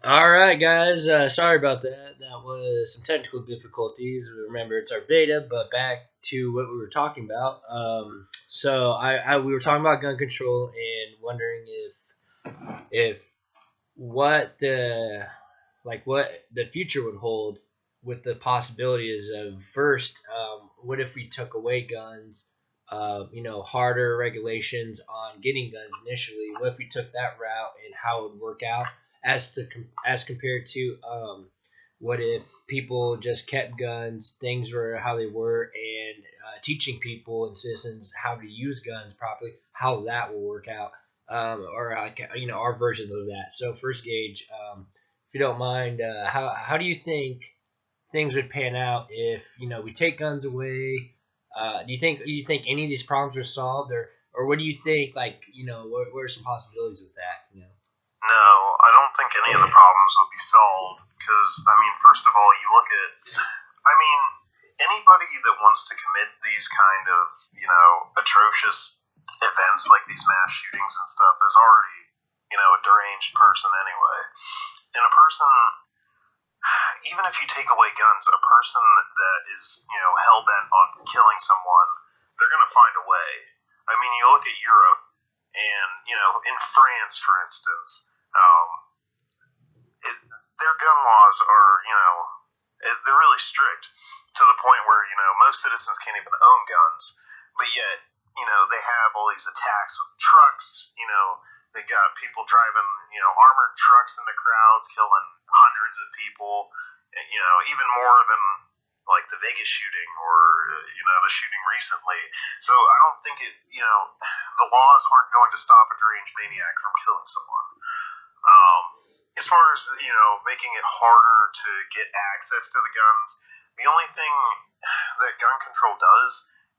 All right, guys. Sorry about that. That was some technical difficulties. Remember, it's our beta, but back to what we were talking about. We were talking about gun control and wondering if what the future would hold with the possibilities of first, what if we took away guns? Harder regulations on getting guns initially. What if we took that route and how it would work out as compared to what if people just kept guns, things were how they were, and teaching people and citizens how to use guns properly, how that will work out, or our versions of that. So first, Gage, if you don't mind, how do you think things would pan out if we take guns away? Do you think any of these problems are solved, or what do you think? What are some possibilities with that? No, I don't think any of the problems will be solved because, I mean, first of all, you look at, I mean, anybody that wants to commit these kind of, atrocious events like these mass shootings and stuff is already, a deranged person anyway. And a person, even if you take away guns, a person that is, hell bent on killing someone, they're going to find a way. I mean, you look at Europe, and, in France, for instance, um, their gun laws are, they're really strict to the point where, most citizens can't even own guns, but yet, they have all these attacks with trucks, they got people driving, armored trucks in the crowds, killing hundreds of people, and, even more than like the Vegas shooting or, the shooting recently. So I don't think the laws aren't going to stop a deranged maniac from killing someone. Um, as far as making it harder to get access to the guns, the only thing that gun control does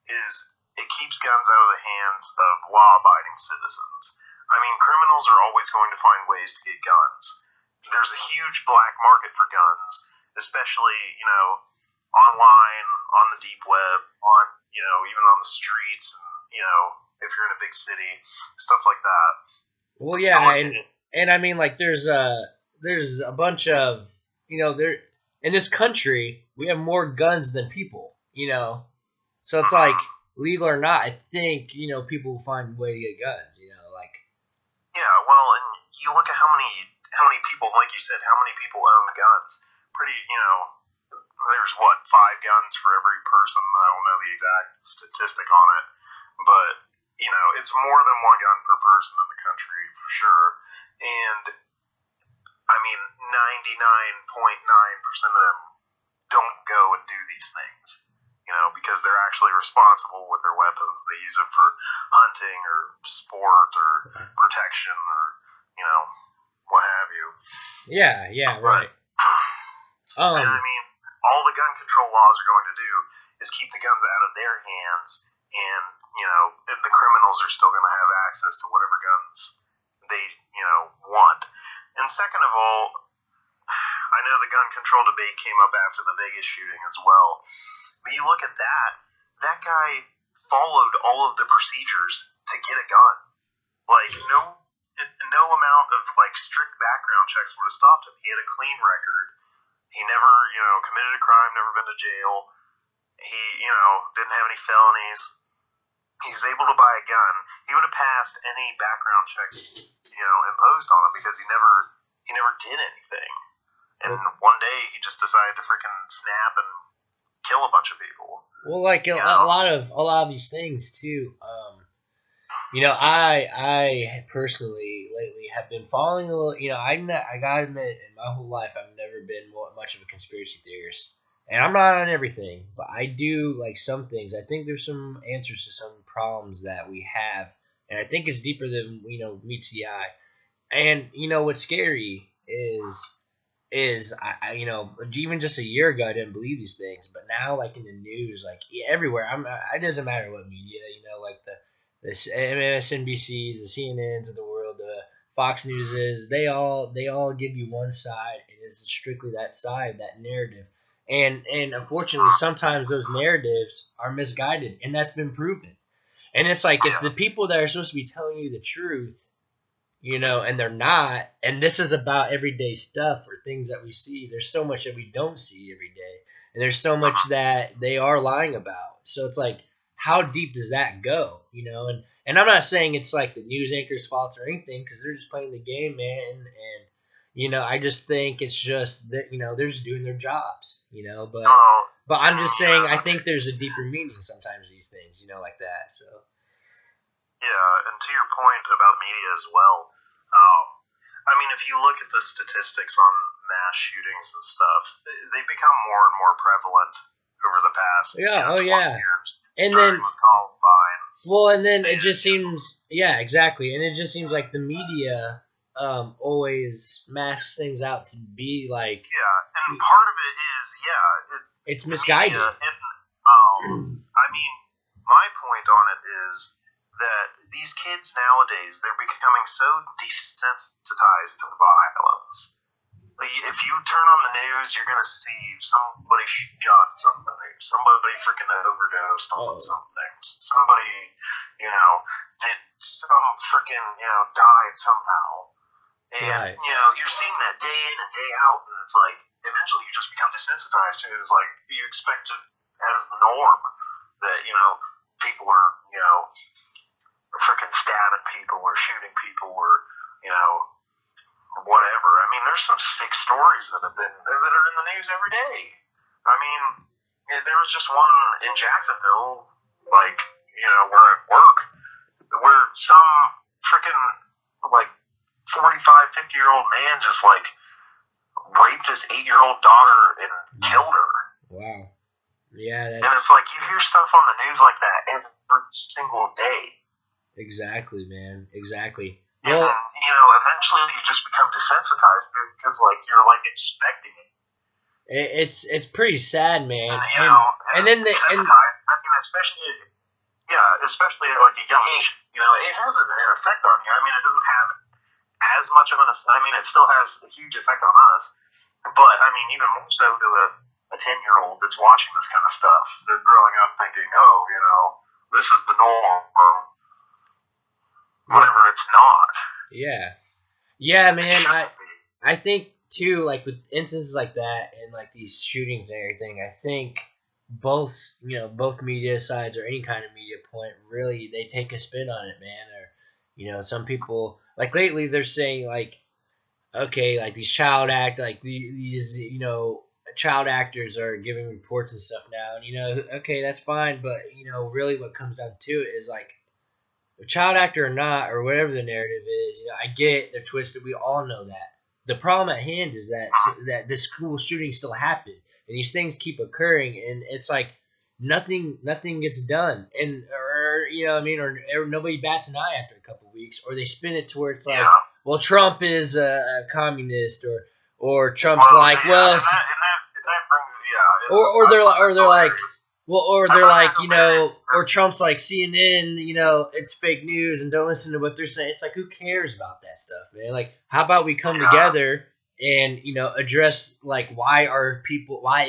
is it keeps guns out of the hands of law-abiding citizens. I mean, criminals are always going to find ways to get guns. There's a huge black market for guns, especially online, on the deep web, on even on the streets, and if you're in a big city, stuff like that. Well, So yeah, look and at it. and I mean, like, there's a bunch of there in this country we have more guns than people. So it's like, Mhm. legal or not, I think people will find a way to get guns. Yeah, well, and you look at how many people, like you said, how many people own guns. Pretty, there's what, 5 guns for every person. I don't know the exact statistic on it, but it's more than 1 gun per person in the country for sure. And I mean, 99.9% of them don't go and do these things. Because they're actually responsible with their weapons. They use it for hunting or sport or protection or, you know, what have you. Yeah, yeah, But, right. and I Um, mean, all the gun control laws are going to do is keep the guns out of their hands, and, the criminals are still going to have access to whatever guns they, want. And second of all, I know the gun control debate came up after the Vegas shooting as well. But you look at that, that guy followed all of the procedures to get a gun. Like, no amount of like strict background checks would have stopped him. He had a clean record. He never, committed a crime, never been to jail. He, didn't have any felonies. He was able to buy a gun. He would have passed any background check, imposed on him because he never did anything. And one day he just decided to freaking snap and kill a bunch of people. well, like a lot of these things too. I personally lately have been following a little. I gotta admit, in my whole life, I've never been much of a conspiracy theorist, and I'm not on everything, but I do like some things. I think there's some answers to some problems that we have, and I think it's deeper than meets the eye. And what's scary is even just a year ago I didn't believe these things, but now, like, in the news, like, everywhere, it doesn't matter what media, like the MSNBCs, the CNNs of the world, the Fox News is, they all give you one side, and it's strictly that side, that narrative, and unfortunately sometimes those narratives are misguided, and that's been proven. And it's like, if Yeah. the people that are supposed to be telling you the truth, and they're not. And this is about everyday stuff or things that we see. There's so much that we don't see every day, and there's so much that they are lying about. So it's like, how deep does that go? And I'm not saying it's like the news anchor's fault or anything, because they're just playing the game, man. And I just think it's just that they're just doing their jobs, but I'm just saying I think there's a deeper meaning sometimes these things, like that. So. Yeah, and to your point about media as well, I mean, if you look at the statistics on mass shootings and stuff, they become more and more prevalent over the past 20 years. And starting with Columbine. Well, and then it just seems, exactly, and it just seems like the media always masks things out to be like. Yeah, and part of it is, it's misguided. I mean, my point on it is that these kids nowadays, they're becoming so desensitized to violence. If you turn on the news, you're going to see somebody shot somebody freaking overdosed on something, somebody, did some freaking, died somehow. And, you're seeing that day in and day out, and it's like, eventually you just become desensitized to it. It's like, you expect it as the norm that, people are, freaking stabbing people or shooting people or, whatever. I mean, there's some sick stories that are in the news every day. I mean, there was just one in Jacksonville, like, where I work, where some freaking, like, 45-50-year-old man just, like, raped his 8-year-old daughter and killed her. Wow. Yeah, and it's like, you hear stuff on the news like that every single day. Exactly, man. Exactly. And well, eventually you just become desensitized because, like, you're, like, expecting it. It's pretty sad, man. And then I mean, especially at, like, a young age, it has an effect on you. I mean, it doesn't have as much of it still has a huge effect on us, but, I mean, even more so to a 10-year-old that's watching this kind of stuff. They're growing up thinking, this is the norm, or whatever it's not. Yeah, man. I think too, like with instances like that and like these shootings and everything, I think both media sides or any kind of media point really they take a spin on it, man. Or some people like lately they're saying like, okay, like these child actors are giving reports and stuff now, and okay, that's fine, but really what comes down to it is like, a child actor or not, or whatever the narrative is, I get they're twisted. We all know that. The problem at hand is that this school shooting still happened, and these things keep occurring, and it's like nothing gets done, and or nobody bats an eye after a couple of weeks, or they spin it to where it's like, well, Trump is a communist, or Trump's or they're like. Well, or they're like, or Trump's like CNN, it's fake news and don't listen to what they're saying. It's like, who cares about that stuff, man? Like, how about we come together and, address, like, why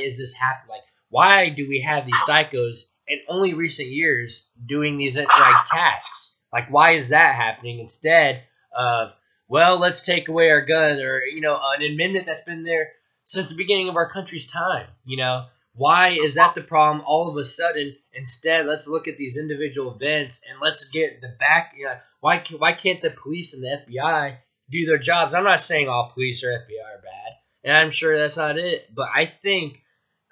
is this happening? Like, why do we have these psychos in only recent years doing these, like, tasks? Like, why is that happening instead of, well, let's take away our gun or, an amendment that's been there since the beginning of our country's time, Why is that the problem all of a sudden? Instead, let's look at these individual events and let's get the back. Why can't the police and the FBI do their jobs? I'm not saying all police or FBI are bad, and I'm sure that's not it. But I think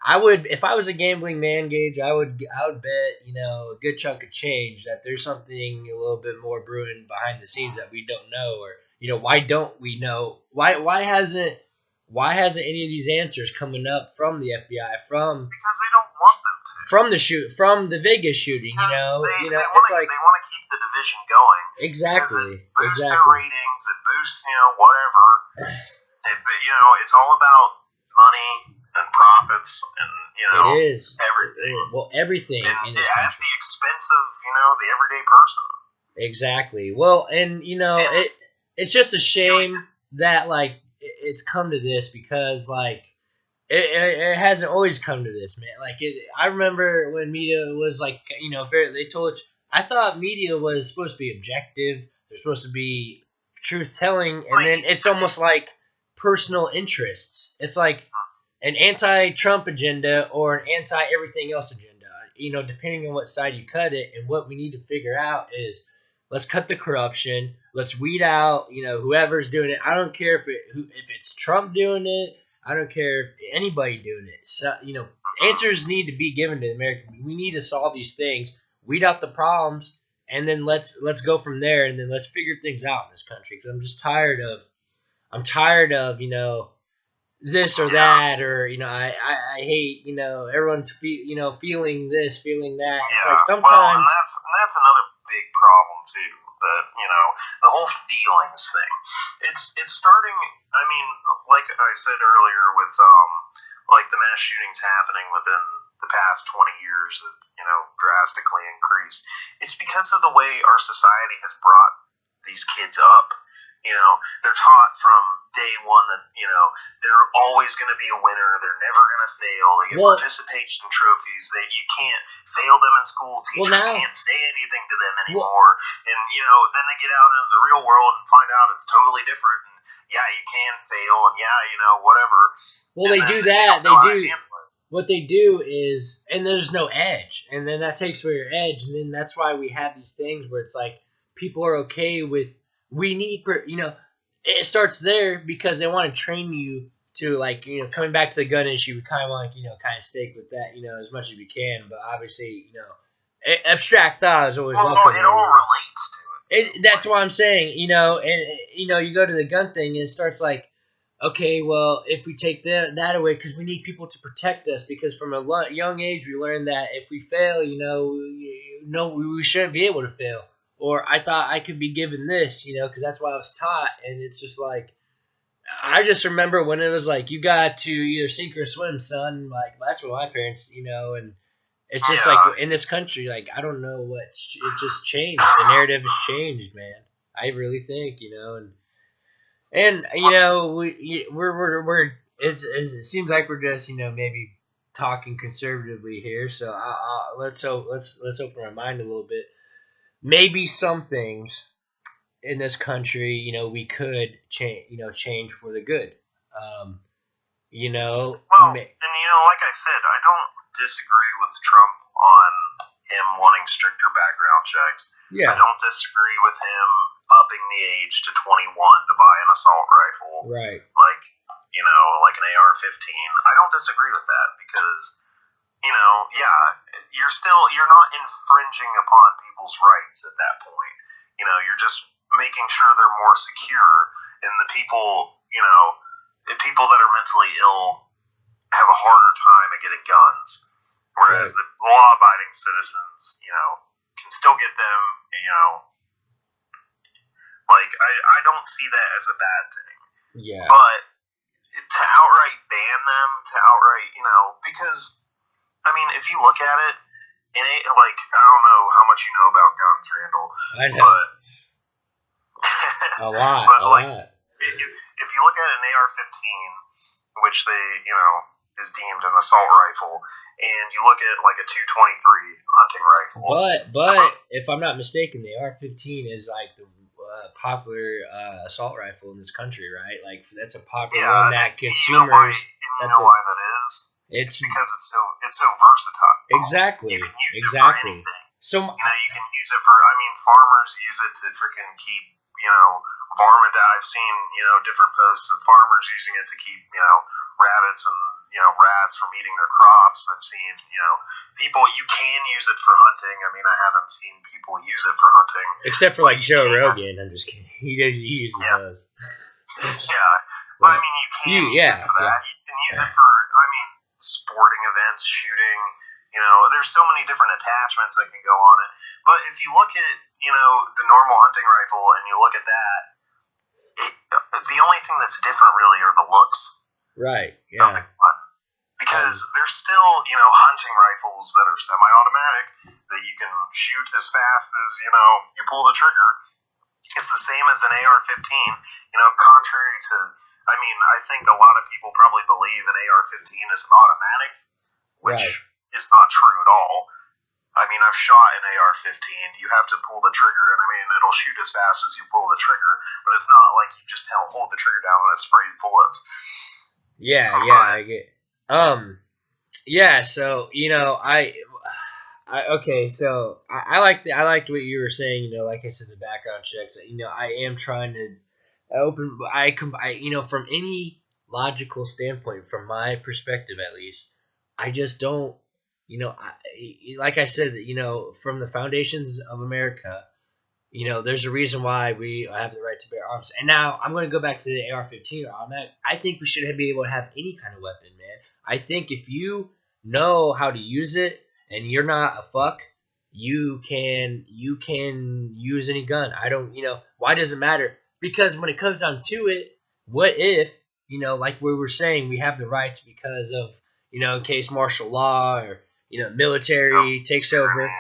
I would, if I was a gambling man, Gage, I would bet a good chunk of change that there's something a little bit more brewing behind the scenes that we don't know, or why don't we know? Why hasn't any of these answers coming up from the FBI because they don't want them to. From the Vegas shooting, they it's like they want to keep the division going. Exactly. It boosts their ratings. It boosts whatever. It's all about money and profits and it is everything. Well, everything and in this at country. the expense of the everyday person. Exactly. Well, and it's just a shame that like. It's come to this because like it hasn't always come to this, man. Like I remember when media was like fair. They told I thought media was supposed to be objective. They're supposed to be truth telling, and then it's almost like personal interests. It's like an anti-Trump agenda or an anti-everything else agenda. Depending on what side you cut it, and what we need to figure out is let's cut the corruption. Let's weed out, whoever's doing it. I don't care if it's Trump doing it. I don't care if anybody doing it. So, answers need to be given to the American. We need to solve these things, weed out the problems, and then let's go from there, and then let's figure things out in this country. Because I'm tired of this or that, or I hate everyone's feeling this, feeling that. It's like sometimes. Well, and that's another big problem too. The whole feelings thing. It's starting. I mean, like I said earlier, with like the mass shootings happening within the past 20 years that drastically increased. It's because of the way our society has brought these kids up. They're taught from day one that they're always going to be a winner. They're never going to fail. They get participation trophies. That you can't fail them in school. Teachers can't say anything to them anymore. And then they get out into the real world and find out it's totally different. And yeah, you can fail. And yeah, whatever. Well, they do that. They do. What they do is, and there's no edge, and then that takes away your edge, and then that's why we have these things where it's like people are okay with. We need, it starts there because they want to train you to, like, coming back to the gun issue, we kind of want to, kind of stick with that, as much as we can. But obviously, abstract thought is always welcome. It all relates to it. That's what I'm saying, and, you go to the gun thing and it starts like, okay, well, if we take that away, because we need people to protect us, because from a young age we learned that if we fail, we shouldn't be able to fail. Or I thought I could be given this, because that's what I was taught. And it's just like, I just remember when it was like, you got to either sink or swim, son. Like, that's what my parents, and it's just like in this country, like, I don't know it just changed. The narrative has changed, man. I really think, and it seems like we're just, maybe talking conservatively here. So let's open our mind a little bit. Maybe some things in this country, we could change for the good. Well, and like I said, I don't disagree with Trump on him wanting stricter background checks. Yeah. I don't disagree with him upping the age to 21 to buy an assault rifle. Right. Like, like an AR-15. I don't disagree with that because, you're not infringing upon people's rights at that point. You're just making sure they're more secure, and the people that are mentally ill have a harder time at getting guns, whereas the law-abiding citizens, can still get them. Like I don't see that as a bad thing. Yeah. But to outright ban them, because I mean, if you look at it, like, I don't know how much you know about guns, Randall. I know. But a lot. If you look at an AR-15, which they, is deemed an assault rifle, and you look at like a 223 hunting rifle. But if I'm not mistaken, the AR-15 is like the popular assault rifle in this country, right? Like, that's a popular one that consumers. You know why that is? It's because it's so versatile. Exactly. You can use it for anything. So you can use it for. I mean, farmers use it to freaking keep varmint. I've seen different posts of farmers using it to keep rabbits and rats from eating their crops. I've seen people. You can use it for hunting. I mean, I haven't seen people use it for hunting, except for like Joe Rogan. I'm just kidding. He uses those. Yeah, but I mean, you can use it for that. You can use it for. I mean, sporting events, shooting. There's so many different attachments that can go on it. But if you look at, the normal hunting rifle and you look at that, the only thing that's different really are the looks. Right, yeah. Of the gun. Because there's still, hunting rifles that are semi-automatic that you can shoot as fast as, you pull the trigger. It's the same as an AR-15, contrary to, I mean, I think a lot of people probably believe an AR-15 is an automatic, which is not true at all. I mean, I've shot an AR-15. You have to pull the trigger, and I mean, it'll shoot as fast as you pull the trigger, but it's not like you just hold the trigger down and it sprays bullets. Yeah, I get. Yeah. So okay. So I liked what you were saying. Like I said, the background checks. I am trying to from any logical standpoint, from my perspective at least, I just don't. Like I said, from the foundations of America, there's a reason why we have the right to bear arms. And now I'm going to go back to the AR-15 on that. I think we should be able to have any kind of weapon, man. I think if you know how to use it and you're not a fuck, you can use any gun. I don't, why does it matter? Because when it comes down to it, what if, like we were saying, we have the rights because of, in case martial law or, military takes over,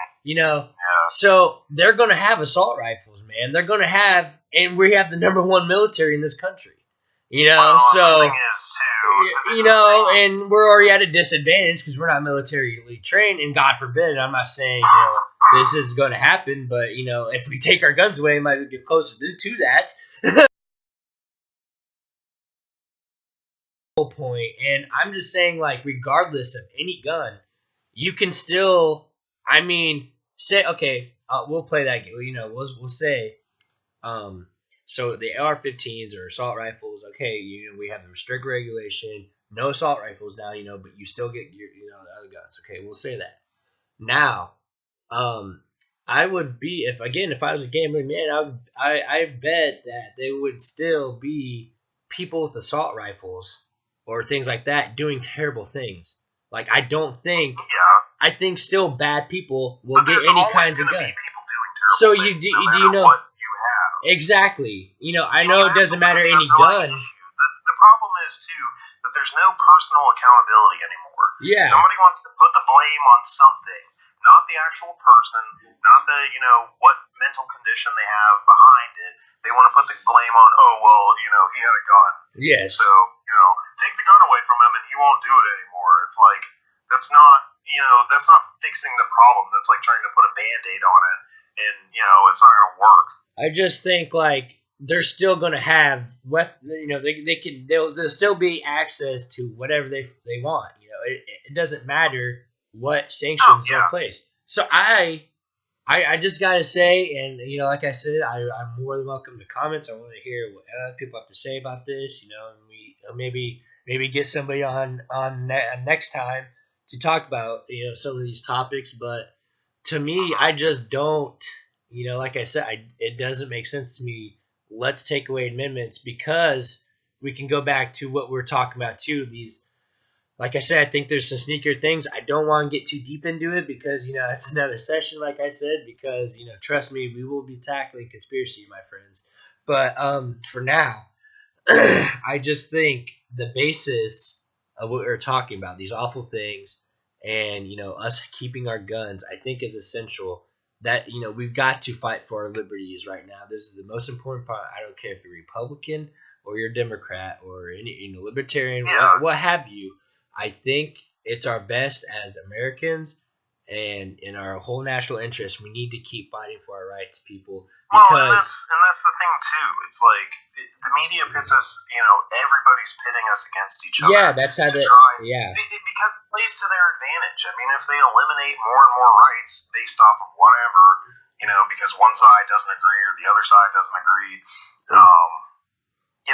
so they're going to have assault rifles, man. They're going to have, and we have the #1 military in this country, Well, so, the thing is, too, and we're already at a disadvantage because we're not militarily trained, and God forbid, I'm not saying, this is going to happen, but, if we take our guns away, it might get closer to that. Point, and I'm just saying, like, regardless of any gun, you can still, say, okay, we'll play that game. We'll say, so the AR-15s or assault rifles. Okay, we have the strict regulation, no assault rifles now. But you still get your, the other guns. Okay, we'll say that. Now, I would be if I was a gambling man, I bet that there would still be people with assault rifles or things like that doing terrible things. Like, I don't think. Yeah. I think still bad people will get any kinds of guns. So you do you know what you have. Exactly. I know it doesn't matter any gun. The problem is too that there's no personal accountability anymore. Yeah. Somebody wants to put the blame on something, not the actual person, not the what mental condition they have behind it. They want to put the blame on, he had a gun. Yes. So take the gun away from him and he won't do it anymore. It's like that's not fixing the problem. That's like trying to put a Band-Aid on it, and it's not going to work. I just think, like, they're still going to have they'll still be access to whatever they want. It doesn't matter what sanctions are placed. So I just gotta say, and like I said, I'm more than welcome to comments. I want to hear what other people have to say about this. And we maybe get somebody on next time to talk about some of these topics. But to me, I just don't. Like I said, it doesn't make sense to me. Let's take away amendments because we can go back to what we're talking about too. These, like I said, I think there's some sneaker things. I don't want to get too deep into it because it's another session, like I said. Because trust me, we will be tackling conspiracy, my friends. But for now, I just think the basis of what we're talking about, these awful things, and us keeping our guns, I think is essential. That we've got to fight for our liberties right now. This is the most important part. I don't care if you're Republican or you're Democrat or any libertarian, what have you. I think it's our best as Americans and in our whole national interest. We need to keep fighting for our rights, people. Because and that's the thing too. It's like the media pits us. Everybody's pitting us against each other. Yeah, that's how because it plays to their advantage. I mean, if they eliminate more and more rights based off of whatever, because one side doesn't agree or the other side doesn't agree,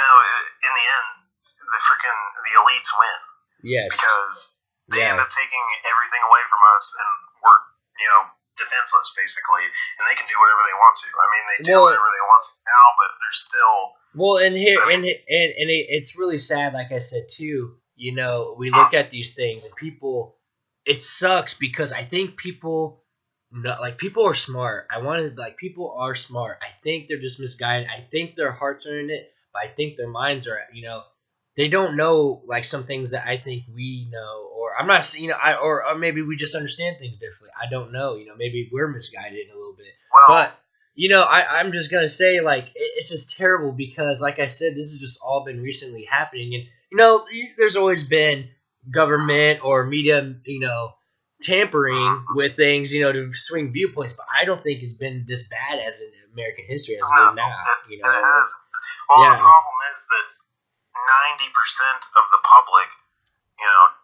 in the end, the elites win. Yes. Because they end up taking everything away from us, and we're defenseless basically, and they can do whatever they want to. I mean, they do whatever they want to now, but they're still. Well, and it's really sad. Like I said too, we look at these things and people. It sucks because I think people are smart. People are smart. I think they're just misguided. I think their hearts are in it, but I think their minds are. They don't know like some things that I think we know, or I'm not, or maybe we just understand things differently. I don't know, maybe we're misguided a little bit. But I'm just gonna say like it's just terrible because, like I said, this has just all been recently happening, and there's always been government or media, tampering with things, to swing viewpoints. But I don't think it's been this bad as in American history as it is now. It has. Well, the problem is that 90% of the public,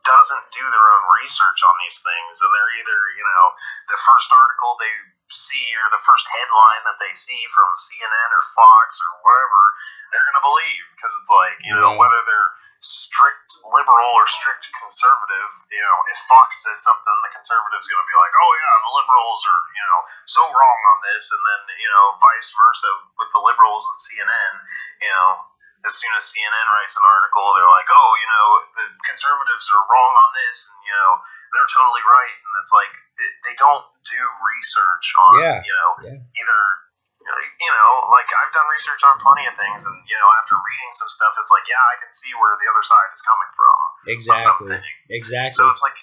doesn't do their own research on these things, and they're either, the first article they see or the first headline that they see from CNN or Fox or whatever, they're going to believe, because it's like, whether they're strict liberal or strict conservative, if Fox says something, the conservative's going to be like, oh yeah, the liberals are, so wrong on this, and then, vice versa with the liberals and CNN, as soon as CNN writes an article, they're like, oh, the conservatives are wrong on this, and, they're totally right. And it's like, they don't do research on, either, like I've done research on plenty of things, and, after reading some stuff, it's like, yeah, I can see where the other side is coming from. Exactly. So it's like,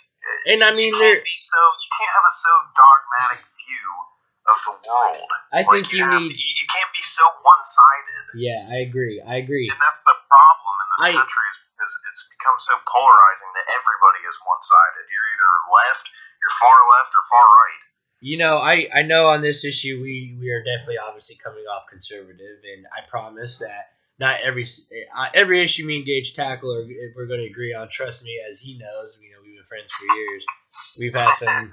and I mean, you can't have a so dogmatic view of the world. I think you can't be so one-sided. Yeah, I agree. And that's the problem in this country is because it's become so polarizing that everybody is one-sided. You're either you're far left or far right. I know on this issue we are definitely obviously coming off conservative, and I promise that not every issue me and Gage tackle we're going to agree on. Trust me, as he knows, we've been friends for years. We've had some,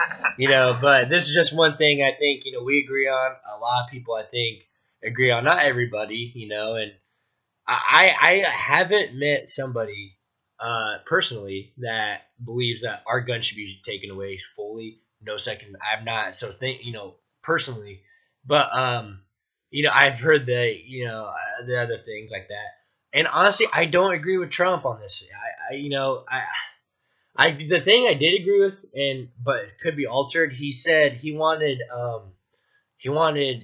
but this is just one thing I think, we agree on. A lot of people, I think, agree on. Not everybody, and I haven't met somebody personally that believes that our gun should be taken away fully. No second. I'm not. So personally, but I've heard the other things like that. And honestly, I don't agree with Trump on this. The thing I did agree with, but it could be altered. He said he wanted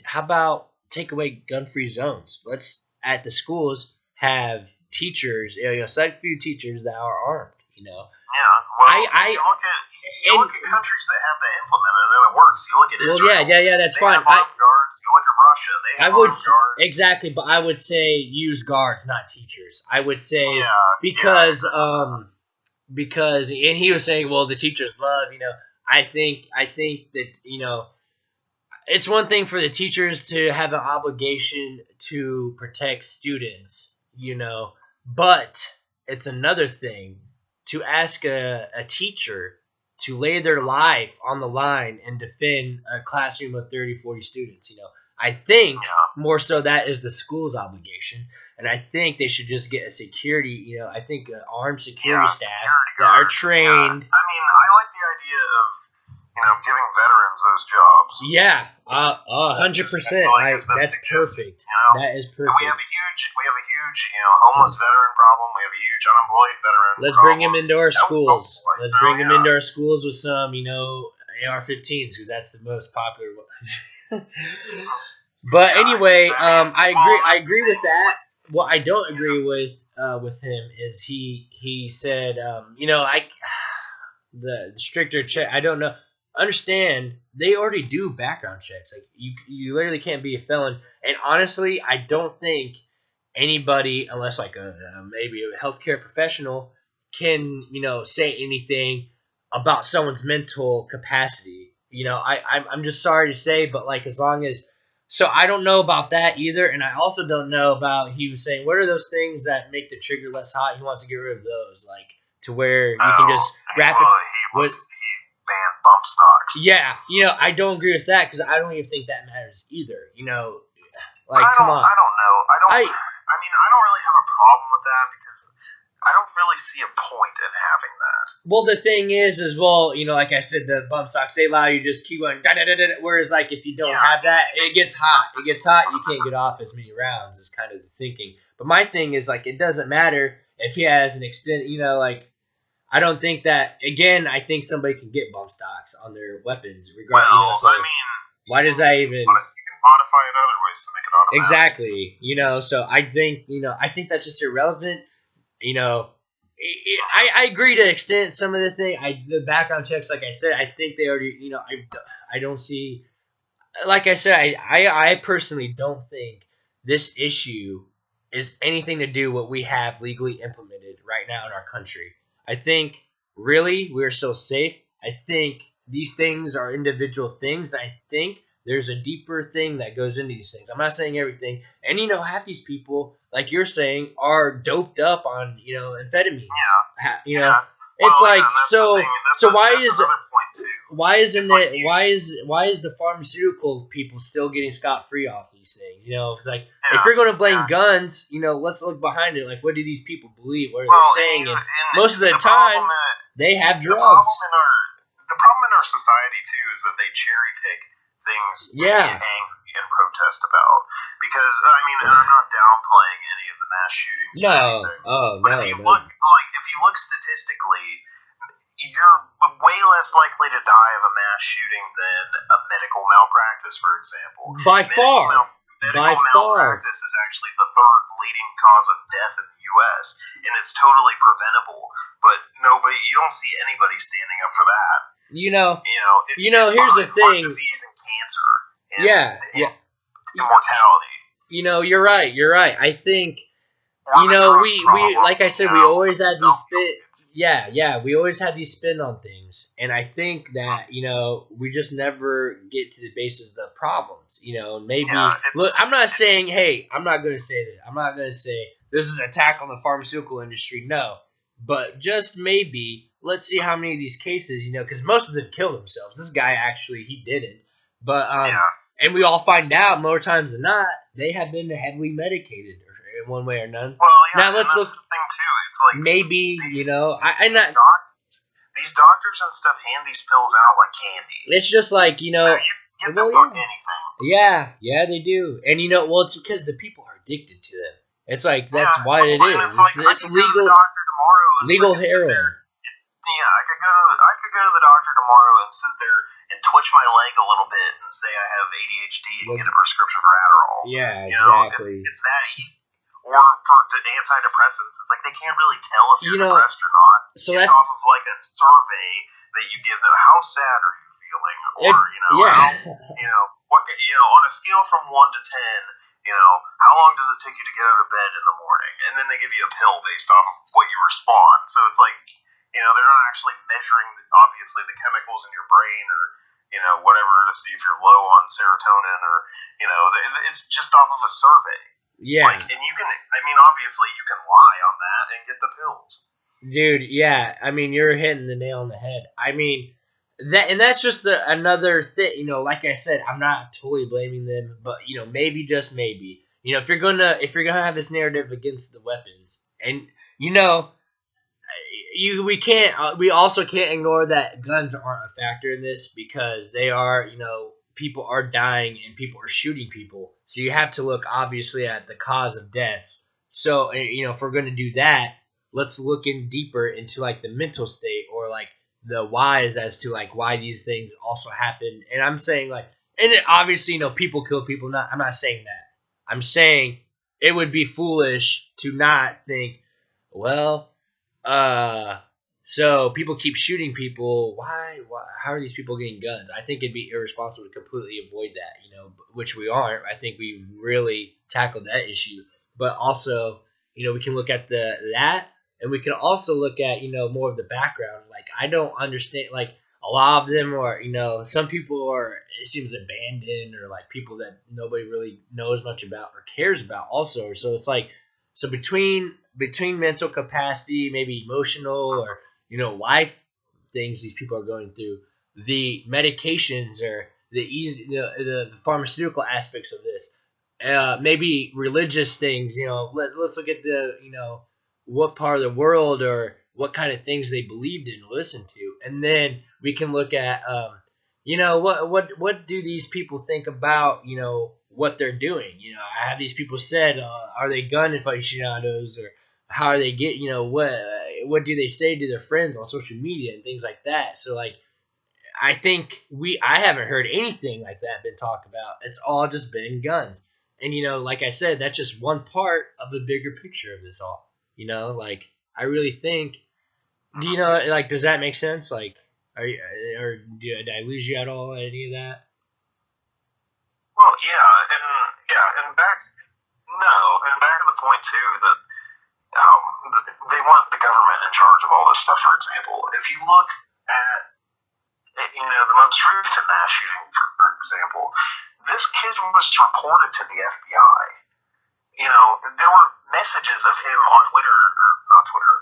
how about take away gun-free zones? Let's at the schools have teachers, select few teachers that are armed. Yeah, well, you look at countries that have that implemented and it works. You look at Israel. Yeah, that's fine. Have armed guards. You look at Russia. They have armed guards. Exactly, but I would say use guards, not teachers. I would say because and he was saying, well, the teachers love. I think that it's one thing for the teachers to have an obligation to protect students, but it's another thing to ask a teacher to lay their life on the line and defend a classroom of 30, 40 students. I think more so that is the school's obligation, and I think they should just get a security, I think an armed security staff that are trained. Yeah. I mean, I like the idea of, giving veterans those jobs. Yeah, 100%. That's perfect. That is perfect. And we have a huge, homeless veteran problem. We have a huge unemployed veteran Let's bring him into our schools. Let's bring him into our schools with some, AR-15s, because that's the most popular one. But anyway, I agree with that. What I don't agree with him is he said, the stricter check. I don't know. Understand, they already do background checks. Like you literally can't be a felon. And honestly, I don't think anybody, unless like maybe a healthcare professional, can say anything about someone's mental capacity. I'm just sorry to say, but like as long as. So I don't know about that either, and I also don't know about. He was saying, what are those things that make the trigger less hot? He wants to get rid of those, like to where you can just wrap it. He banned bump stocks. Yeah, I don't agree with that because I don't even think that matters either. Come on. I don't know. I mean, I don't really have a problem with that because I don't really see a point in having that. Well, the thing is like I said, the bump stocks, they allow you to just keep going, whereas like if you don't have that, it gets hot. It gets hot, you can't get off as many rounds is kind of the thinking. But my thing is like it doesn't matter if he has an extent, I don't think that, again, I think somebody can get bump stocks on their weapons. Why does that even... You can modify it other ways to make it automatic. Exactly. So I think that's just irrelevant. I agree to an extent some of the thing. The background checks, like I said, I think they already, I don't see, like I said, I personally don't think this issue is anything to do what we have legally implemented right now in our country. I think really we're so safe. I think these things are individual things. And I think there's a deeper thing that goes into these things. I'm not saying everything. And half these people, like you're saying, are doped up on amphetamines. Yeah. It's Well, like yeah, and that's so. the thing. So why that's is another point too. why isn't It's like it? Why is the pharmaceutical people still getting scot free off these things? It's like if you're going to blame guns, let's look behind it. Like, what do these people believe? What are they saying? And most of the time, they have drugs. The problem in our society too is that they cherry pick things to get angry and protest about. Because and I'm not downplaying any of the mass shootings. But if you look statistically, you're way less likely to die of a mass shooting than a medical malpractice, for example. By far. Medical malpractice is actually the third leading cause of death in the U.S., and it's totally preventable. But you don't see anybody standing up for that. It's here's the thing. Heart disease and cancer. And immortality. You're right. I think. We like I said, we always had these we always had these spin on things, and I think that we just never get to the basis of the problems. Maybe look, I'm not saying, hey, I'm not going to say that. I'm not going to say this is an attack on the pharmaceutical industry. No, but just maybe let's see how many of these cases, because most of them kill themselves. This guy actually he didn't, but and we all find out more times than not they have been heavily medicated. In one way or none. Well, now let's look. The thing too. It's like maybe these doctors and stuff hand these pills out like candy. It's just like you give them for anything. Yeah, they do, and it's because the people are addicted to them. It's like that's why it is. It's legal. Legal heroin. I could go to the doctor tomorrow and sit there and twitch my leg a little bit and say I have ADHD and get a prescription for Adderall. Yeah, exactly. It's that easy. Or for antidepressants, it's like they can't really tell if you're depressed or not. So it's off of like a survey that you give them. How sad are you feeling? Or on a scale from 1 to 10, how long does it take you to get out of bed in the morning? And then they give you a pill based off of what you respond. So it's like they're not actually measuring obviously the chemicals in your brain or whatever to see if you're low on serotonin or it's just off of a survey. Yeah. And you can, obviously you can lie on that and get the pills. Dude, yeah. You're hitting the nail on the head. That's just another thing, like I said, I'm not totally blaming them, but, maybe, just maybe, if you're gonna have this narrative against the weapons, and, we also can't ignore that guns aren't a factor in this because they are, people are dying and people are shooting people. So you have to look obviously at the cause of deaths. So, if we're going to do that, let's look in deeper into like the mental state or like the whys as to like why these things also happen. And I'm saying like, and obviously, people kill people. I'm not saying that. I'm saying it would be foolish to not think, well, so people keep shooting people. Why? How are these people getting guns? I think it'd be irresponsible to completely avoid that, which we aren't. I think we've really tackled that issue. But also, we can look at that, and we can also look at, more of the background. Like, I don't understand, like, a lot of them are, some people are, it seems abandoned or like people that nobody really knows much about or cares about also. So it's like, so between mental capacity, maybe emotional or, life things these people are going through, the medications or the pharmaceutical aspects of this, maybe religious things, let's look at what part of the world or what kind of things they believed in, listened to, and then we can look at, what do these people think about, what they're doing? Have these people said, are they gun aficionados or how are they getting, what do they say to their friends on social media and things like that? So like, I think I haven't heard anything like that been talked about. It's all just been guns. And, like I said, that's just one part of the bigger picture of this all, like I really think, does that make sense? Like, did I lose you at all at any of that? Well, and back to the point too that they want the government in charge of all this stuff. For example, if you look at the most recent mass shooting, for example, this kid was reported to the FBI. There were messages of him on Twitter, or not Twitter,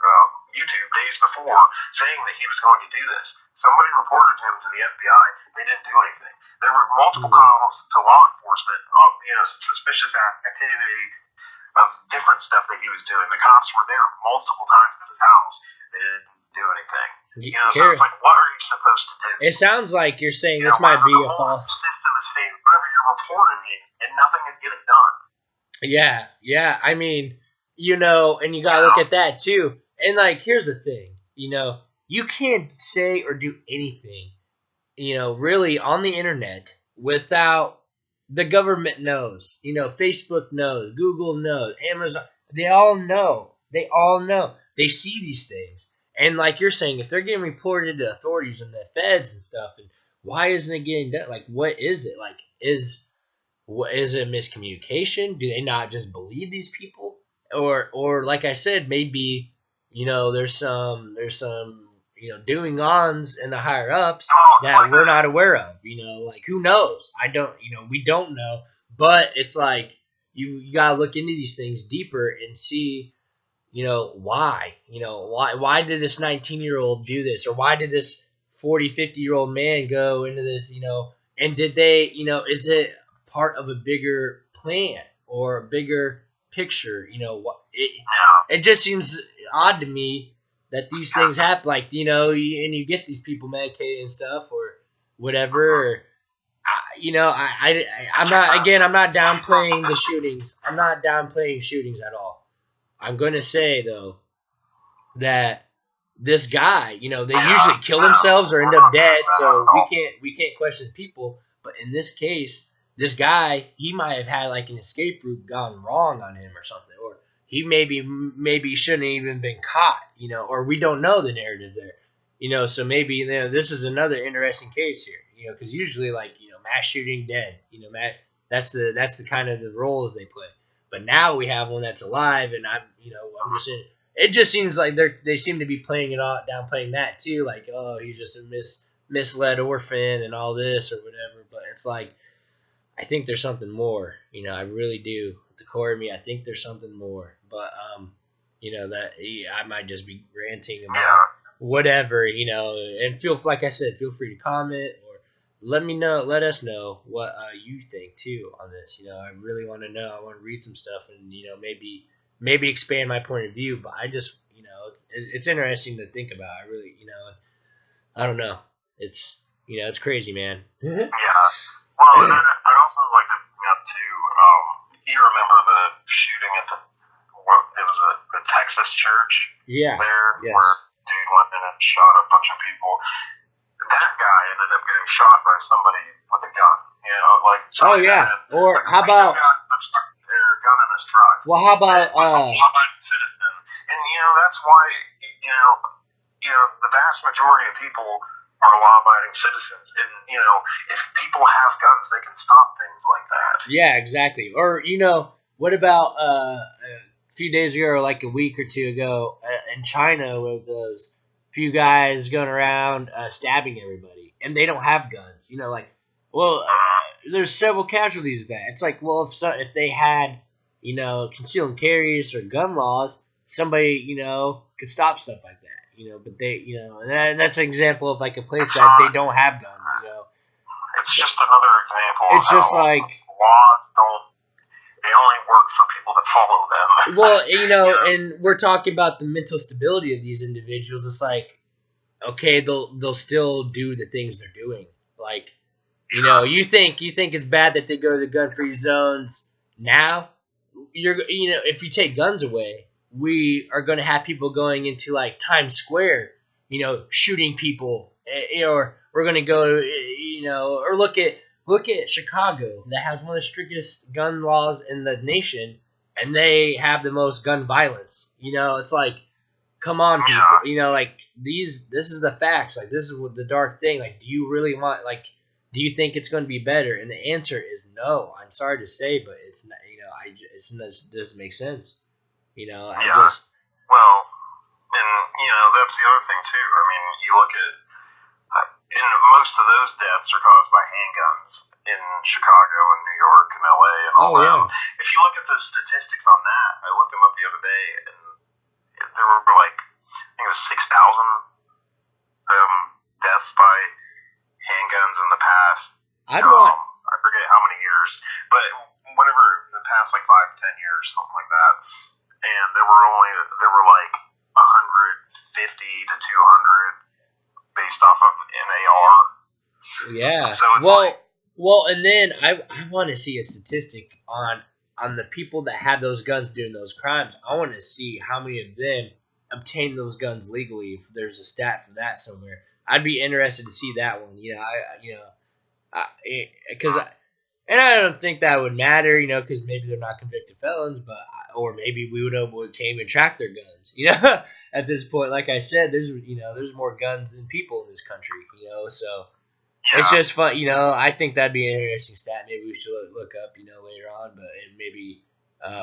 YouTube days before saying that he was going to do this. Somebody reported him to the FBI. They didn't do anything. There were multiple calls to law enforcement of, suspicious activity of different stuff that he was doing. The cops were there multiple times at his house. They didn't do anything. So it's like, what are you supposed to do? It sounds like you're saying this might be a false. The system is failing. Whenever you're reporting it and nothing is getting done. Yeah. I mean, and you gotta look at that too. And like, here's the thing, you can't say or do anything, really on the internet without the government knows. Facebook knows, Google knows, Amazon. They all know. They see these things. And like you're saying, if they're getting reported to authorities and the feds and stuff, and why isn't it getting done? Like, what is it? Like, is it miscommunication? Do they not just believe these people? Or like I said, maybe, there's some doing ons in the higher ups that we're not aware of. Like, who knows? We don't know. But it's like you gotta look into these things deeper and see. Why? Why did this 19-year-old do this? Or why did this 40, 50-year-old man go into this, and did they, is it part of a bigger plan or a bigger picture? It just seems odd to me that these things happen, like, and you get these people medicated and stuff or whatever. Or, I'm not downplaying the shootings. I'm not downplaying shootings at all. I'm going to say, though, that this guy, they usually kill themselves or end up dead, so we can't question people. But in this case, this guy, he might have had like an escape route gone wrong on him or something, or he maybe shouldn't have even been caught, or we don't know the narrative there, so maybe this is another interesting case here, because usually like mass shooting dead, that's the kind of the roles they play. But now we have one that's alive, and I'm just saying, it just seems like they seem to be playing it off, downplaying that too, like, oh, he's just a misled orphan and all this or whatever. But it's like, I think there's something more, I really do. At the core of me, I think there's something more. But that I might just be ranting about whatever, and like I said, feel free to comment. Let us know what you think too on this. I really want to know. I want to read some stuff and maybe expand my point of view. But I just it's interesting to think about. I really I don't know. It's it's crazy, man. Yeah. Well, I'd also like to bring up too. You remember the shooting at the Texas church? Yeah. There, yes. Where dude went in and shot a bunch of people. That guy ended up getting shot by somebody with a gun. Oh yeah. Or how about their gun in his truck? Well, how about law-abiding citizen? And that's why the vast majority of people are law-abiding citizens. And if people have guns, they can stop things like that. Yeah, exactly. Or what about a few days ago, or like a week or two ago, in China with those few guys going around stabbing everybody, and they don't have guns. There's several casualties of that. It's like, well, if they had, conceal and carries or gun laws, somebody, could stop stuff like that. But they, and that's an example of like a place that they don't have guns. It's just another example. It's just like laws they only work for people that follow them. Well, and we're talking about the mental stability of these individuals. It's like, okay, they'll still do the things they're doing. Like, you think it's bad that they go to the gun-free zones now? If you take guns away, we are going to have people going into like Times Square, shooting people, or we're going to go, or look at Chicago that has one of the strictest gun laws in the nation, and they have the most gun violence. It's like, come on, people. Like this is the facts. Like, this is what the dark thing. Like, do you really want? Like, do you think it's going to be better? And the answer is no. I'm sorry to say, but it's not. It doesn't make sense. Well, and that's the other thing too. I mean, you look at in most most of those deaths are caused by handguns in Chicago and New York and LA and all that. yeah. If you look at the statistics on that, I looked them up the other day, and there were like, I think it was 6,000 deaths by handguns in the past. I'd want. I forget how many years, but whenever in the past like 5 to 10 years, something like that, and there were like 150 to 200 based off of an AR. Yeah. So it's well, and then I want to see a statistic on the people that have those guns doing those crimes. I want to see how many of them obtain those guns legally. If there's a stat for that somewhere, I'd be interested to see that one. And I don't think that would matter, because maybe they're not convicted felons, or maybe we can't even track their guns. At this point, like I said, there's more guns than people in this country. So. yeah. It's just fun, I think that'd be an interesting stat. Maybe we should look up, later on. But maybe,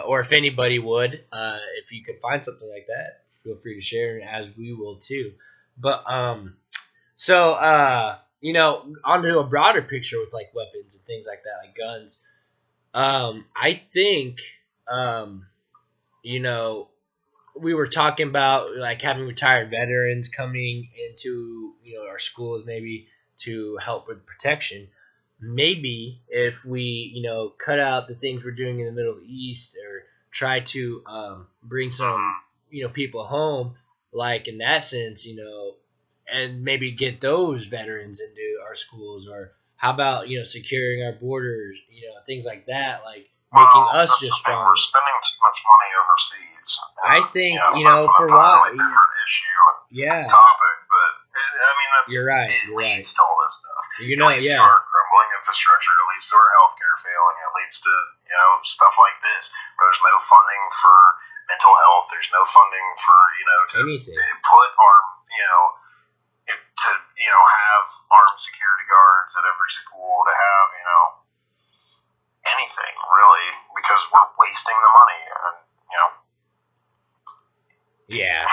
or if anybody would, if you could find something like that, feel free to share, as we will too. But so onto a broader picture with like weapons and things like that, like guns. I think, we were talking about like having retired veterans coming into our schools, maybe, to help with protection. Maybe if we, cut out the things we're doing in the Middle East, or try to bring some, people home, like in that sense, and maybe get those veterans into our schools, or how about, securing our borders, things like that, like making us just stronger. We're spending too much money overseas. I think, for what? what? Different issue Yeah. topic, but I mean, You're right. it You're right. leads to all this stuff. It leads to Yeah. our crumbling infrastructure. It leads to our healthcare failing. It leads to stuff like this, where there's no funding for mental health. There's no funding for to Anything. put have armed security guards at every school, to have anything really, because we're wasting the money, and Yeah.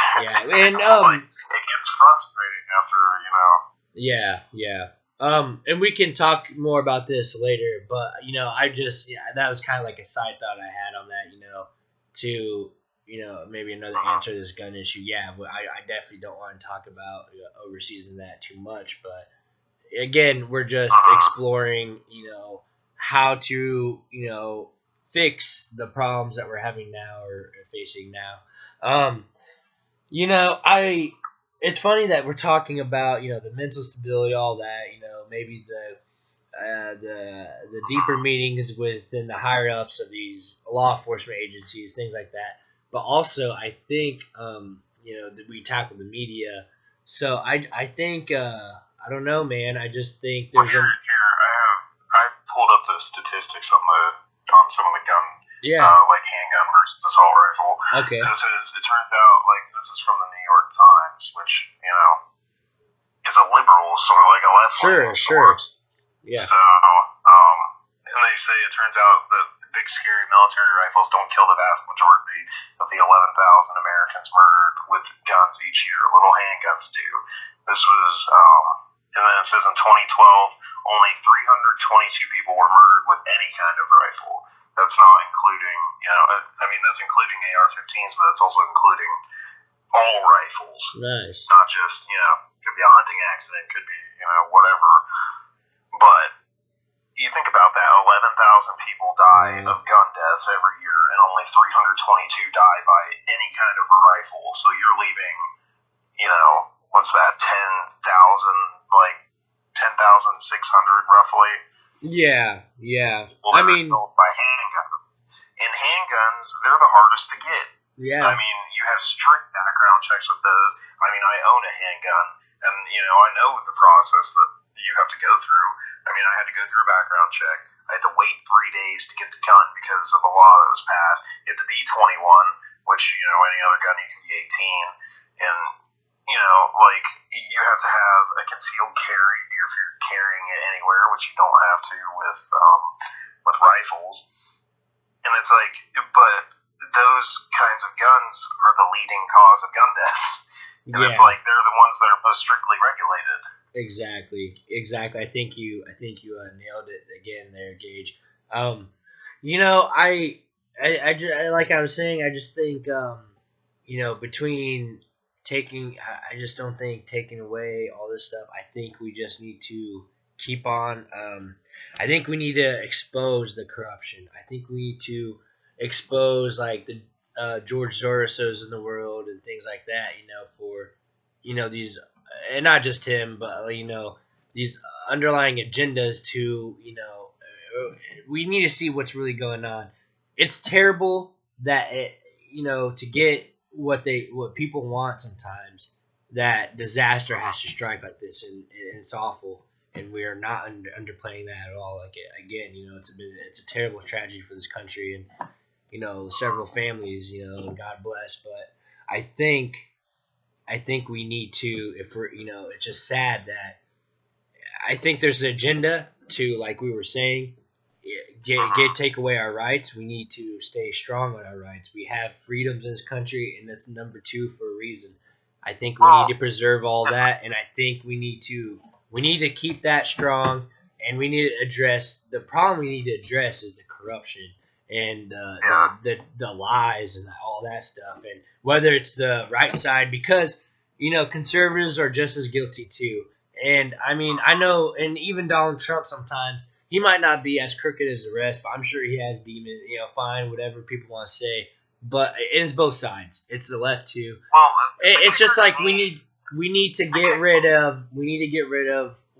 And it gets frustrating after Yeah. And we can talk more about this later, but that was kind of like a side thought I had on that, to maybe another answer to this gun issue. Yeah, but I definitely don't want to talk about overseas and that too much, but again, we're just exploring, how to, fix the problems that we're having now, or facing now. It's funny that we're talking about, the mental stability, all that, maybe the deeper meanings within the higher ups of these law enforcement agencies, things like that. But also, I think, that we tackle the media. So I think, I don't know, man. I just think there's I pulled up the statistics on some of the gun, like handgun versus assault rifle. Okay. It turns out, like, this is from the New York Times, which is a liberal sort of like a left. Sure. Yeah. So, and they say it turns out that big scary military rifles don't kill the vast majority of the 11,000 Americans murdered with guns each year. Little handguns do. This was, and then it says in 2012, only 322 people were murdered with any kind of rifle. That's not including, that's including AR-15s, but that's also including all rifles. Nice. Not just, could be a hunting accident, could be, whatever. But you think about that, 11,000 people die of gun deaths every year, and only 322 die by any kind of a rifle. So you're leaving, what's that, 10,600 roughly? Yeah. Well, by handguns. And handguns, they're the hardest to get. Yeah. I mean, you have strict background checks with those. I mean, I own a handgun, and, I know the process that you have to go through. I mean, I had to go through a background check. I had to wait 3 days to get the gun because of a law that was passed. You have to be 21, which, any other gun you can be 18. And, you have to have a concealed carry if you're carrying it anywhere, which you don't have to with rifles. And it's like, but those kinds of guns are the leading cause of gun deaths. And it's like, they're the ones that are most strictly regulated. Exactly. I think you nailed it again there, Gage. Um, you know, like I was saying, I just think between I just don't think taking away all this stuff. I think we just need to keep on. I think we need to expose the corruption. I think we need to expose like the George Sorosos in the world and things like that. For these, and not just him, but these underlying agendas to we need to see what's really going on. It's terrible that to get what people want sometimes, that disaster has to strike like this, and it's awful, and we are not underplaying that at all. Like, again, it's a terrible tragedy for this country, and several families, and God bless. But I think we need to, if we're, it's just sad that I think there's an agenda to, like we were saying, take away our rights. We need to stay strong on our rights. We have freedoms in this country, and that's number two for a reason. I think we need to preserve all that, and I think we need to keep that strong, and we need to address the problem. We need to address is the corruption and the lies and all that stuff, and whether it's the right side, because conservatives are just as guilty too. And I mean, I know, and even Donald Trump sometimes, he might not be as crooked as the rest, but I'm sure he has demons. Fine, whatever people want to say, but it's both sides. It's the left too. Well, It's just like we need to get rid of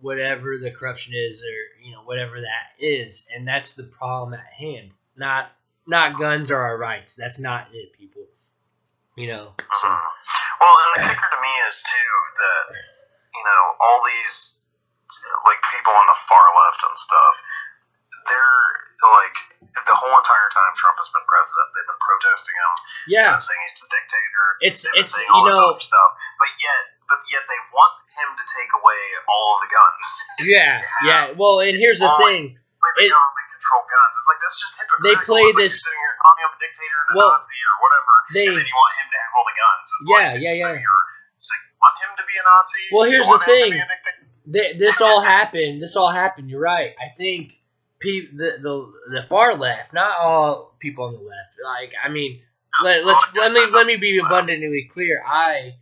whatever the corruption is, or whatever that is, and that's the problem at hand. Not guns or our rights. That's not it, people. So. Well, and the kicker to me is too that all these like people on the far left and stuff, they're like the whole entire time Trump has been president, they've been protesting him. Yeah, they've been saying he's a dictator. It's saying all this other stuff, but yet they want him to take away all of the guns. Yeah. Well, and here's the thing. The government control guns. It's like, that's just hypocritical. They play it's this. Like you're sitting here calling him a dictator and a Nazi or whatever, and then you want him to have all the guns. It's So you want him to be a Nazi? Well, here's the thing. This all happened. You're right. I think the far left, not all people on the left. Like, I mean, let me be abundantly clear. I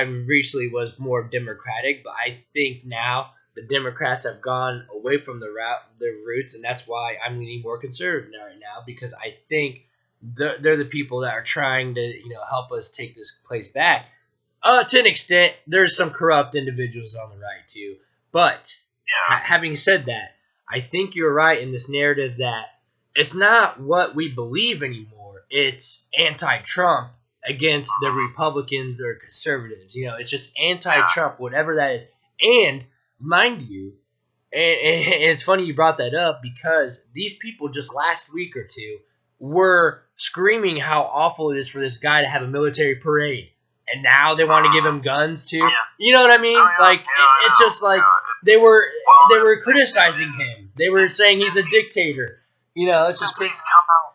recently was more Democratic, but I think now the Democrats have gone away from their roots, and that's why I'm leaning more conservative right now, because I think they're the people that are trying to help us take this place back. To an extent, there's some corrupt individuals on the right too. But having said that, I think you're right in this narrative that it's not what we believe anymore. It's anti-Trump against the Republicans or conservatives. It's just anti-Trump, whatever that is. And mind you, and it's funny you brought that up, because these people just last week or two were screaming how awful it is for this guy to have a military parade. And now they want to give him guns too. You know what I mean? It's just like they were criticizing him. They were saying he's a dictator. It's just he's come out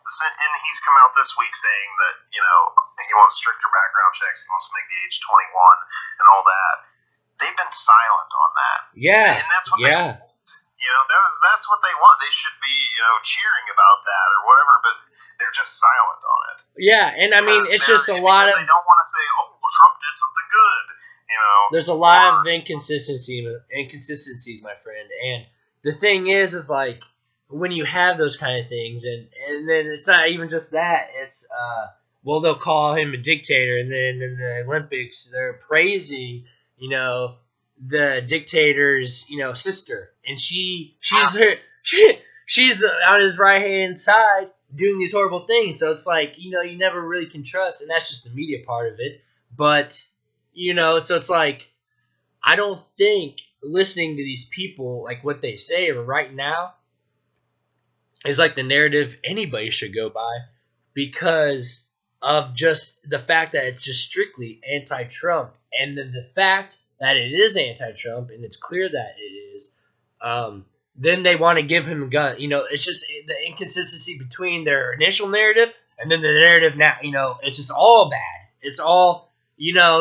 this week saying that he wants stricter background checks. He wants to make the age 21 and all that. They've been silent on that. Yeah, and that's what they want. That's what they want. They should be cheering about that or whatever, but they're just silent on it. Yeah, and I mean, it's just a lot of. They don't want to say, "Oh, well, Trump did something good." There's a lot of inconsistencies, my friend. And the thing is like, when you have those kind of things, and then it's not even just that. It's they'll call him a dictator, and then in the Olympics they're praising the dictator's sister, and she's on his right hand side doing these horrible things. So it's like you never really can trust, and that's just the media part of it. But so it's like, I don't think listening to these people, like what they say right now, is like the narrative anybody should go by, because of just the fact that it's just strictly anti-Trump, and then the fact that it is anti-Trump, and it's clear that it is. Then they want to give him a gun. It's just the inconsistency between their initial narrative and then the narrative now. It's just all bad. It's all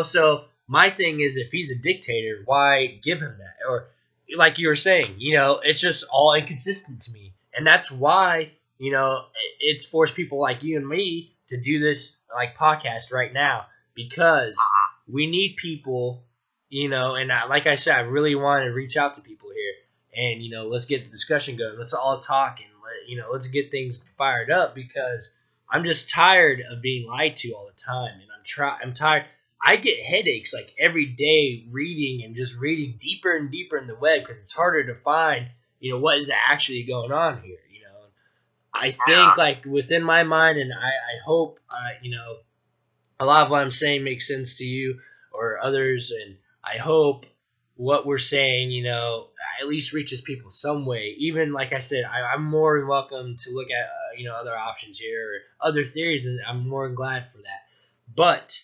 so. my thing is, if he's a dictator, why give him that? Or like you were saying, it's just all inconsistent to me, and that's why it's forced people like you and me to do this like podcast right now, because we need people, and like I said, I really want to reach out to people here, and let's get the discussion going. Let's all talk, and let's get things fired up, because I'm just tired of being lied to all the time, and I'm tired. I get headaches like every day reading and just reading deeper and deeper in the web, because it's harder to find what is actually going on here. I think like within my mind, and I hope a lot of what I'm saying makes sense to you or others, and I hope what we're saying at least reaches people some way. Even like I said, I'm more than welcome to look at other options here or other theories, and I'm more than glad for that. But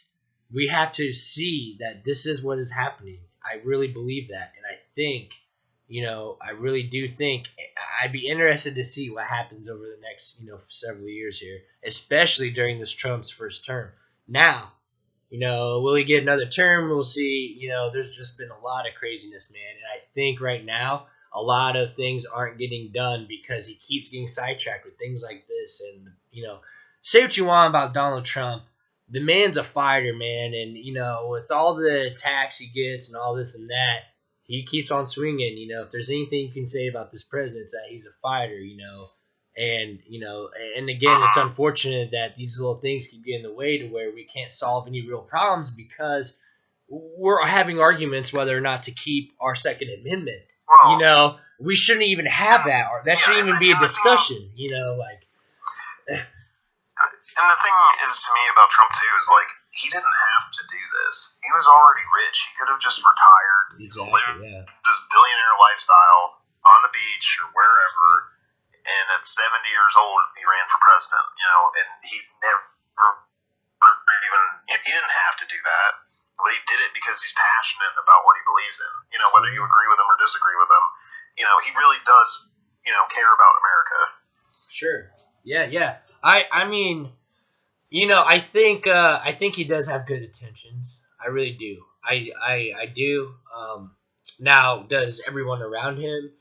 we have to see that this is what is happening. I really believe that, and I think I really do think I'd be interested to see what happens over the next several years here, especially during this Trump's first term. Now, will he get another term? We'll see. There's just been a lot of craziness, man. And I think right now a lot of things aren't getting done because he keeps getting sidetracked with things like this. And, say what you want about Donald Trump. The man's a fighter, man. And, with all the attacks he gets and all this and that, he keeps on swinging. If there's anything you can say about this president, it's that he's a fighter, And, and again, it's unfortunate that these little things keep getting in the way to where we can't solve any real problems, because we're having arguments whether or not to keep our Second Amendment. We shouldn't even have that, or that shouldn't even be a discussion, And the thing is, to me, about Trump, too, is, like, he didn't have to do this. He was already rich. He could have just retired, lived this billionaire lifestyle on the beach or wherever, and at 70 years old, he ran for president, and he never even, he didn't have to do that, but he did it because he's passionate about what he believes in. Whether you agree with him or disagree with him, he really does, care about America. Sure. Yeah. I mean, I think he does have good intentions. I really do. I do. Now, does everyone around him?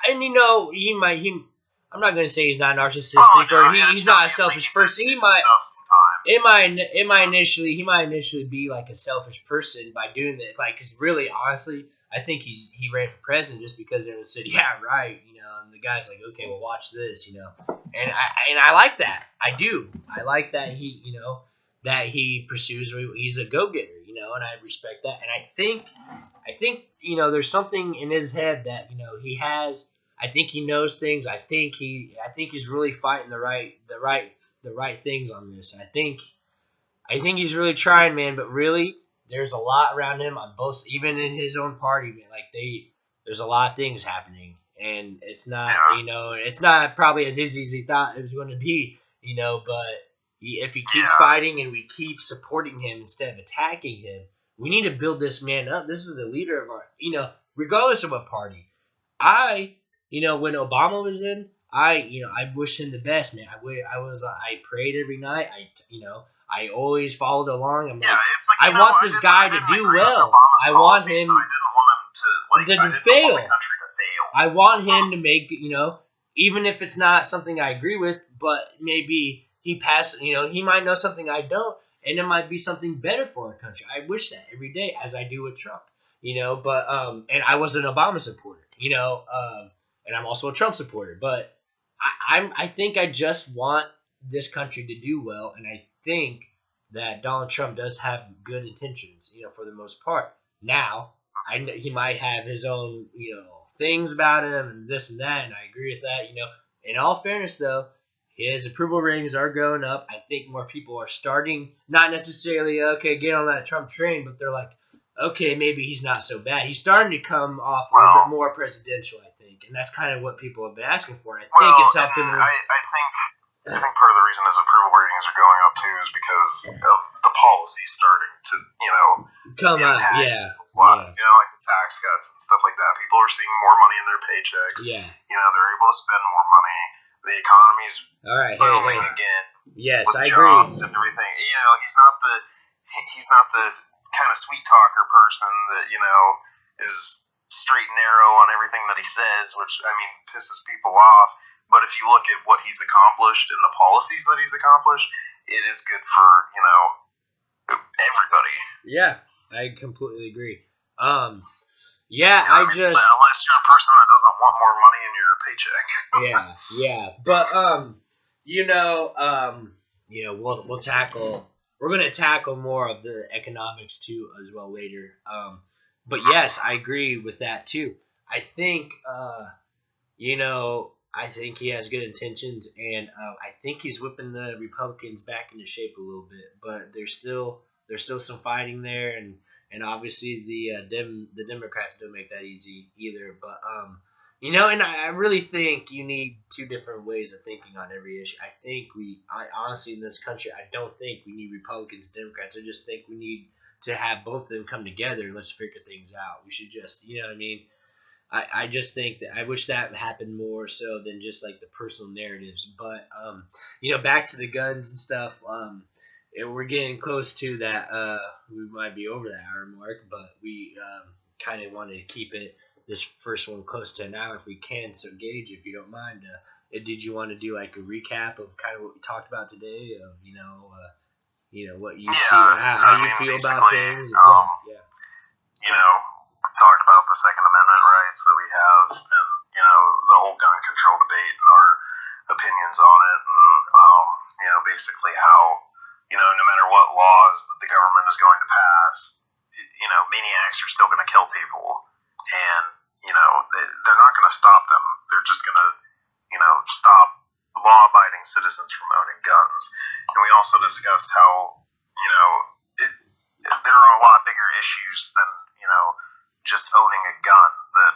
He might. I'm not going to say he's not narcissistic or he's not a selfish person. He might. It might initially be like a selfish person by doing that. Like, because really, honestly, I think he ran for president just because everyone said, yeah, right, and the guy's like, okay, well, watch this, and I like that. I do. I like that he pursues. He's a go-getter, and I respect that. And I think there's something in his head that he has. I think he knows things. I think he's really fighting the right things on this. I think he's really trying, man. But really, there's a lot around him on both, even in his own party, man. Like there's a lot of things happening, and it's not, it's not probably as easy as he thought it was going to be, But if he keeps fighting and we keep supporting him instead of attacking him, we need to build this man up. This is the leader of our, regardless of what party. When Obama was in, I wish him the best, man. I prayed every night. I always followed along. I'm like, I want this guy to do well. I want him to fail. I want him to make, even if it's not something I agree with, but maybe he passed, he might know something I don't, and it might be something better for our country. I wish that every day, as I do with Trump, but, and I was an Obama supporter, and I'm also a Trump supporter, but I think I just want this country to do well, and I think that Donald Trump does have good intentions, for the most part. Now, he might have his own, things about him and this and that, and I agree with that, In all fairness, though, his approval ratings are going up. I think more people are starting, not necessarily, okay, get on that Trump train, but they're like, okay, maybe he's not so bad. He's starting to come off a little bit more presidential, I think, and that's kind of what people have been asking for. And I think it's helped him. I think part of the reason his approval ratings are going up too is because of the policy starting to, come out, yeah. Like the tax cuts and stuff like that. People are seeing more money in their paychecks. Yeah. They're able to spend more money. The economy's booming again. Yes, with I jobs agree. and everything. He's not the kind of sweet talker person that, you know, is straight and narrow on everything that he says, which, I mean, pisses people off. But if you look at what he's accomplished and the policies that he's accomplished, it is good for, you know, everybody. Yeah, I completely agree. Yeah, I just unless you're a person that doesn't want more money in your paycheck. yeah. But you know, we're gonna tackle more of the economics too as well later. But yes, I agree with that too. I think you know, I think he has good intentions, and I think he's whipping the Republicans back into shape a little bit. But there's still some fighting there, and obviously the Democrats don't make that easy either. But you know, and I really think you need two different ways of thinking on every issue. I honestly, in this country, I don't think we need Republicans and Democrats. I just think we need to have both of them come together and let's figure things out. We should just, you know what I mean? I just think that I wish that happened more so than just like the personal narratives. But you know, back to the guns and stuff. We're getting close to that. We might be over that hour mark, but we kind of wanted to keep this first one close to an hour if we can. So Gage, if you don't mind, did you want to do like a recap of kind of what we talked about today? Of you know what you see, how you feel about things. Yeah. You know, talked about the Second Amendment rights that we have, and you know, the whole gun control debate and our opinions on it, and you know, basically how, you know, no matter what laws that the government is going to pass, you know, maniacs are still going to kill people, and you know, they're not going to stop them. They're just going to, you know, stop law-abiding citizens from owning guns. And we also discussed how, you know, there are a lot bigger issues than, you know, just owning a gun. That,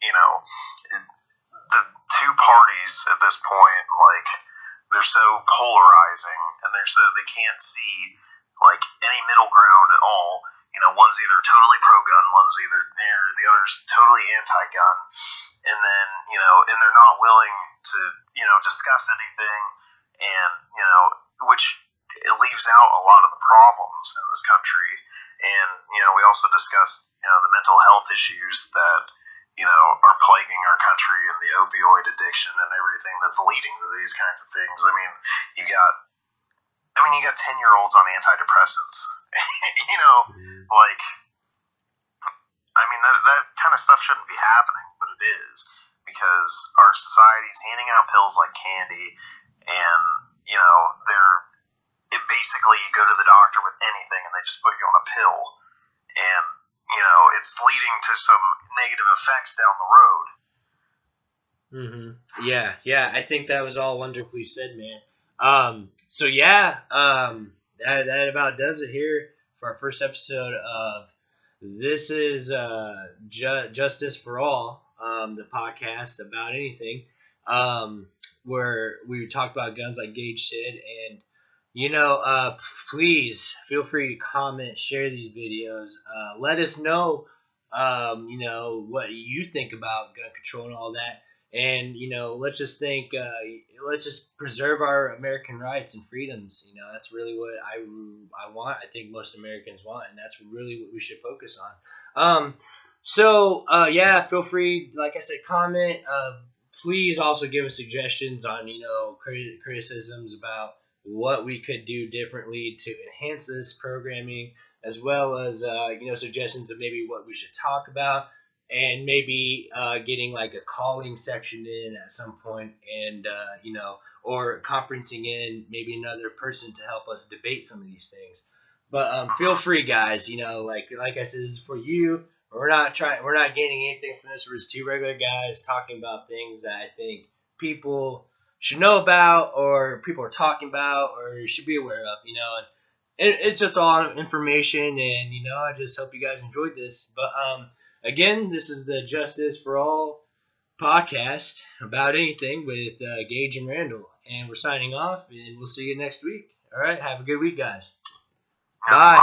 you know, the two parties at this point, like, they're so polarizing, and they can't see like any middle ground at all. You know, one's either totally pro-gun, one's either near, the other's totally anti-gun, and then, you know, and they're not willing to, you know, discuss anything, and, you know, which it leaves out a lot of the problems in this country. And, you know, we also discussed, you know, the mental health issues that, you know, are plaguing our country, and the opioid addiction and everything that's leading to these kinds of things. I mean, you got 10-year-olds on antidepressants. You know, like, I mean, that kind of stuff shouldn't be happening, but it is, because our society's handing out pills like candy, and, you know, basically you go to the doctor with anything and they just put you on a pill, and, you know, it's leading to some negative effects down the road. Yeah, I think that was all wonderfully said, man. So yeah, that about does it here for our first episode of This is Justice for All, the podcast about anything, where we talk about guns like Gage said. And, you know, please feel free to comment, share these videos, let us know, you know, what you think about gun control and all that. And, you know, let's just preserve our American rights and freedoms. You know, that's really what I want. I think most Americans want, and that's really what we should focus on. So yeah, feel free, like I said, comment. Please also give us suggestions on, you know, criticisms about what we could do differently to enhance this programming, as well as, you know, suggestions of maybe what we should talk about. And maybe getting like a calling section in at some point, and you know, or conferencing in maybe another person to help us debate some of these things. But feel free, guys. You know, like I said, this is for you. We're not gaining anything from this. We're just two regular guys talking about things that I think people should know about, or people are talking about, or should be aware of. You know, and it's just all information. And, you know, I just hope you guys enjoyed this. But again, this is the Justice for All podcast about anything with Gage and Randall. And we're signing off, and we'll see you next week. All right, have a good week, guys. Bye.